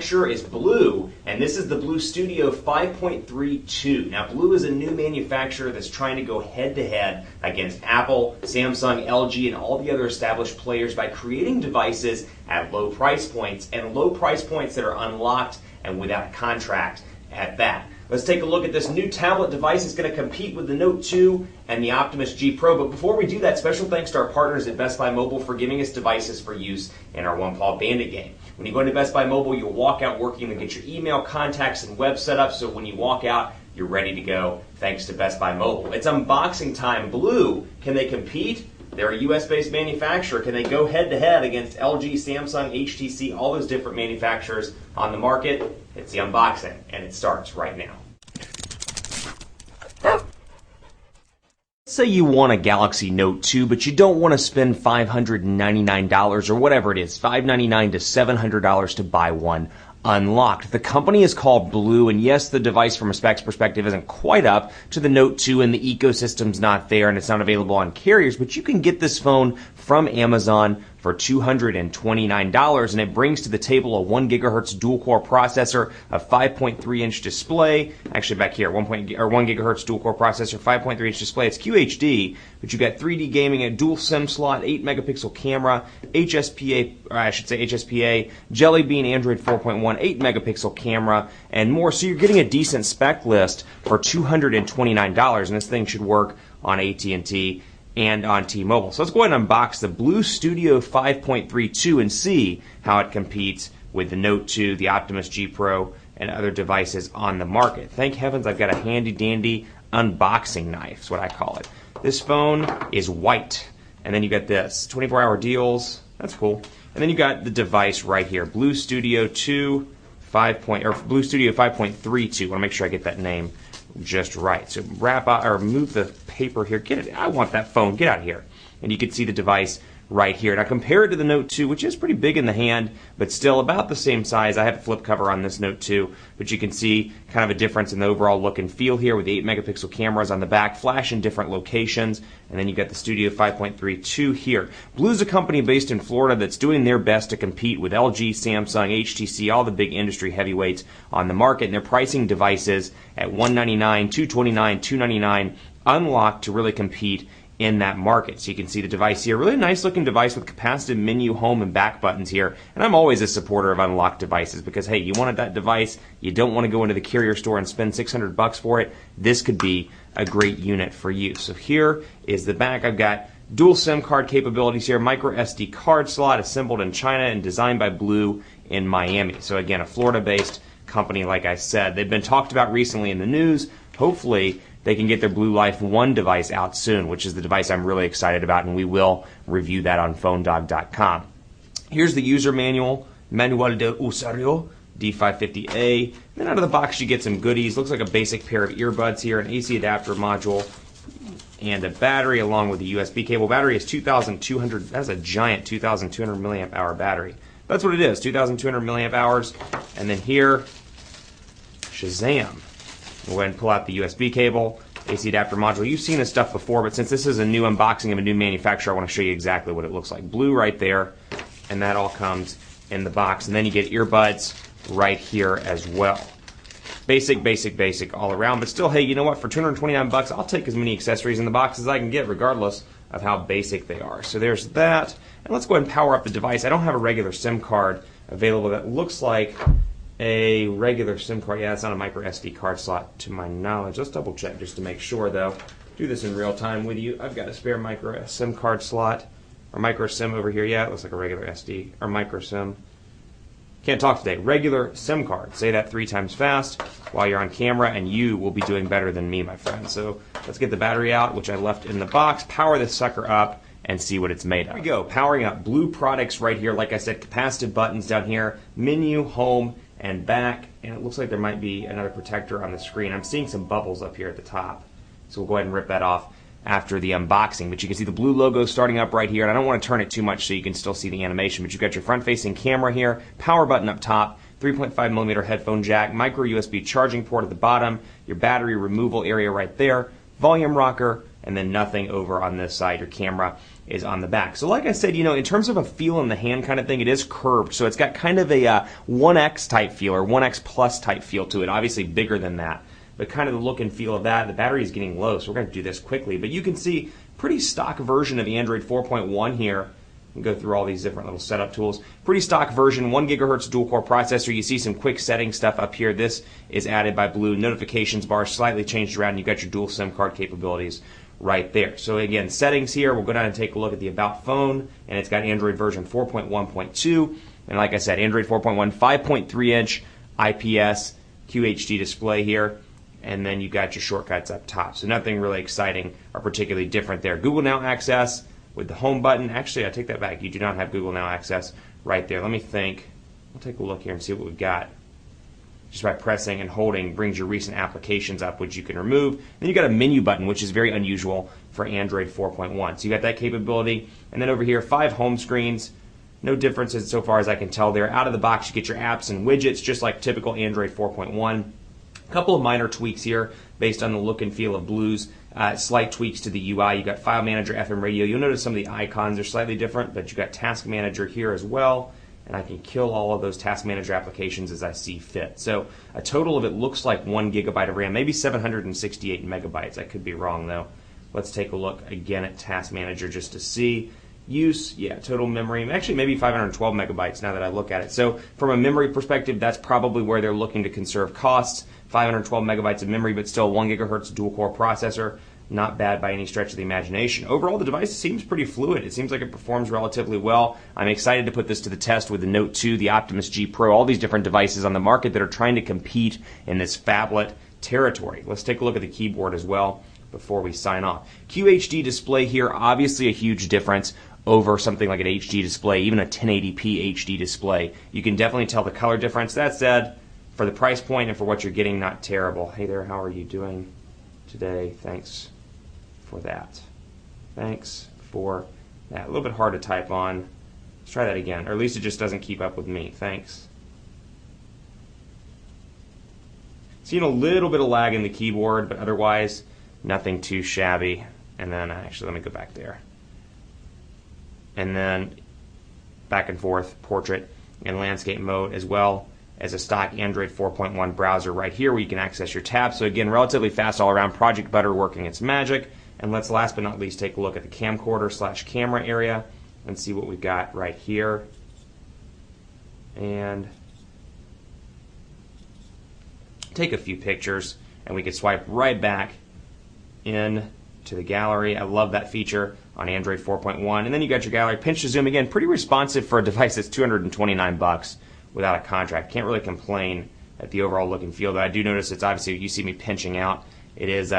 manufacturer is BLU, and this is the BLU Studio 5.32. Now, BLU is a new manufacturer that's trying to go head-to-head against Apple, Samsung, LG, and all the other established players by creating devices at low price points, and low price points that are unlocked and without a contract at that. Let's take a look at this new tablet device. It's going to compete with the Note 2 and the Optimus G Pro. But before we do that, special thanks to our partners at Best Buy Mobile for giving us devices for use in our One Paw Bandit game. When you go into Best Buy Mobile, you'll walk out working to get your email, contacts, and web set up. So when you walk out, you're ready to go thanks to Best Buy Mobile. It's unboxing time. BLU, can they compete? They're a US-based manufacturer. Can they go head-to-head against LG, Samsung, HTC, all those different manufacturers on the market? It's the unboxing, and it starts right now. Say you want a Galaxy Note 2, but you don't want to spend $599 or whatever it is, $599 to $700 to buy one unlocked. The company is called BLU, and yes, the device from a specs perspective isn't quite up to the Note 2, and the ecosystem's not there, and it's not available on carriers, but you can get this phone from Amazon for $229, and it brings to the table a 1 gigahertz dual-core processor, a 5.3-inch display, actually back here, 1 gigahertz dual-core processor, 5.3-inch display. It's QHD, but you got 3D gaming, a dual SIM slot, 8-megapixel camera, HSPA, Jelly Bean Android 4.1, 8-megapixel camera, and more. So you're getting a decent spec list for $229, and this thing should work on AT&T and on T-Mobile. So let's go ahead and unbox the BLU Studio 5.32 and see how it competes with the Note 2, the Optimus G Pro, and other devices on the market. Thank heavens I've got a handy-dandy unboxing knife, is what I call it. This phone is white, and then you got this, 24-hour deals, that's cool. And then you got the device right here, BLU Studio 2 BLU Studio 5.32. I want to make sure I get that name just right. So wrap out or move the paper here. Get it. I want that phone. Get out of here. And you can see the device right here. Now compare it to the Note 2, which is pretty big in the hand, but still about the same size. I have a flip cover on this Note 2, but you can see kind of a difference in the overall look and feel here with the 8-megapixel cameras on the back, flash in different locations, and then you got the Studio 5.32 here. BLU's a company based in Florida that's doing their best to compete with LG, Samsung, HTC, all the big industry heavyweights on the market, and they're pricing devices at $199, $229, $299, unlocked to really compete in that market. So you can see the device here, really nice looking device with capacitive menu, home, and back buttons here. And I'm always a supporter of unlocked devices because, hey, you wanted that device, you don't want to go into the carrier store and spend $600 for it. This could be a great unit for you. So here is the back. I've got dual SIM card capabilities here, micro SD card slot assembled in China and designed by BLU in Miami. So again, a Florida-based company, like I said. They've been talked about recently in the news. Hopefully they can get their BLU Life 1 device out soon, which is the device I'm really excited about, and we will review that on PhoneDog.com. Here's the user manual, Manual de Usuario, D550A. Then out of the box you get some goodies. Looks like a basic pair of earbuds here, an AC adapter module, and a battery along with a USB cable. Battery is 2,200, that's a giant 2,200 milliamp hour battery. That's what it is, 2,200 milliamp hours. And then here, Shazam. We'll go ahead and pull out the USB cable, AC adapter module. You've seen this stuff before, but since this is a new unboxing of a new manufacturer, I want to show you exactly what it looks like. BLU right there, and that all comes in the box. And then you get earbuds right here as well. Basic, basic, basic all around, but still, hey, you know what? For 229 bucks, I'll take as many accessories in the box as I can get, regardless of how basic they are. So there's that. And let's go ahead and power up the device. I don't have a regular SIM card available that looks like a regular SIM card. Yeah, it's not a micro SD card slot to my knowledge. Let's double check just to make sure though. Do this in real time with you. I've got a spare micro SIM card slot or micro SIM over here. Yeah, it looks like a regular SD or micro SIM. Can't talk today. Regular SIM card. Say that 3 times fast while you're on camera and you will be doing better than me, my friend. So let's get the battery out, which I left in the box, power this sucker up, and see what it's made of. Here we go, powering up BLU products right here. Like I said, capacitive buttons down here, menu, home, and back, and it looks like there might be another protector on the screen. I'm seeing some bubbles up here at the top, so we'll go ahead and rip that off after the unboxing. But you can see the BLU logo starting up right here, and I don't want to turn it too much so you can still see the animation, but you've got your front-facing camera here, power button up top, 3.5mm headphone jack, micro USB charging port at the bottom, your battery removal area right there, volume rocker, and then nothing over on this side. Your camera is on the back. So like I said, in terms of a feel in the hand kind of thing, it is curved. So it's got kind of a 1X type feel, or 1X plus type feel to it, obviously bigger than that. But kind of the look and feel of that. The battery is getting low, so we're going to do this quickly. But you can see pretty stock version of Android 4.1 here. And go through all these different little setup tools. Pretty stock version, 1 gigahertz dual core processor. You see some quick setting stuff up here. This is added by BLU. Notifications bar slightly changed around. You've got your dual SIM card capabilities right there. So again, settings here. We'll go down and take a look at the About phone, and it's got Android version 4.1.2. And like I said, Android 4.1, 5.3-inch IPS QHD display here. And then you got your shortcuts up top. So nothing really exciting or particularly different there. Google Now access with the home button. Actually, I take that back. You do not have Google Now access right there. Let me think. We'll take a look here and see what we've got. Just by pressing and holding brings your recent applications up, which you can remove. Then you got a menu button, which is very unusual for Android 4.1. So you got that capability. And then over here, 5 home screens. No differences so far as I can tell there. Out of the box, you get your apps and widgets, just like typical Android 4.1. A couple of minor tweaks here based on the look and feel of BLU's. Slight tweaks to the UI. You got File Manager, FM Radio. You'll notice some of the icons are slightly different, but you got Task Manager here as well. And I can kill all of those Task Manager applications as I see fit. So a total of it looks like 1 gigabyte of RAM, maybe 768 megabytes. I could be wrong though. Let's take a look again at Task Manager just to see. Use, yeah, total memory, actually maybe 512 megabytes now that I look at it. So from a memory perspective, that's probably where they're looking to conserve costs. 512 megabytes of memory, but still 1 gigahertz dual core processor. Not bad by any stretch of the imagination. Overall, the device seems pretty fluid. It seems like it performs relatively well. I'm excited to put this to the test with the Note 2, the Optimus G Pro, all these different devices on the market that are trying to compete in this phablet territory. Let's take a look at the keyboard as well before we sign off. QHD display here, obviously a huge difference over something like an HD display, even a 1080p HD display. You can definitely tell the color difference. That said, for the price point and for what you're getting, not terrible. Hey there, how are you doing today? Thanks for that. Thanks for that. A little bit hard to type on. Let's try that again, or at least it just doesn't keep up with me. Thanks. Seeing a little bit of lag in the keyboard, but otherwise nothing too shabby. And then actually, let me go back there. And then back and forth, portrait and landscape mode, as well as a stock Android 4.1 browser right here where you can access your tabs. So again, relatively fast all around. Project Butter working its magic. And let's last but not least take a look at the camcorder / camera area and see what we've got right here. And take a few pictures and we can swipe right back in to the gallery. I love that feature on Android 4.1. And then you got your gallery. Pinch to zoom, again, pretty responsive for a device that's $229 without a contract. Can't really complain at the overall look and feel. Though I do notice it's obviously, you see me pinching out. It is,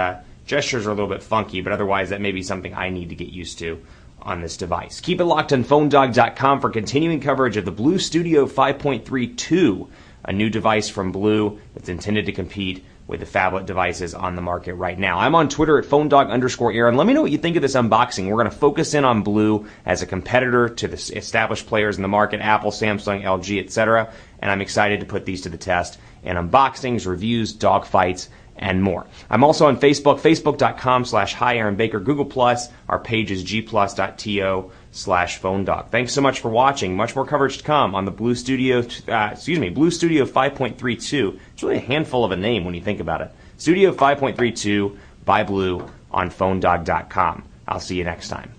gestures are a little bit funky, but otherwise that may be something I need to get used to on this device. Keep it locked on PhoneDog.com for continuing coverage of the BLU Studio 5.32, a new device from BLU that's intended to compete with the phablet devices on the market right now. I'm on Twitter at PhoneDog_Aaron. Let me know what you think of this unboxing. We're going to focus in on BLU as a competitor to the established players in the market, Apple, Samsung, LG, etc. And I'm excited to put these to the test in unboxings, reviews, dogfights, and more. I'm also on Facebook, facebook.com/HiAaronBaker, Google+, our page is gplus.to/PhoneDog. Thanks so much for watching. Much more coverage to come on the BLU Studio 5.32. It's really a handful of a name when you think about it. Studio 5.32 by BLU on PhoneDog.com. I'll see you next time.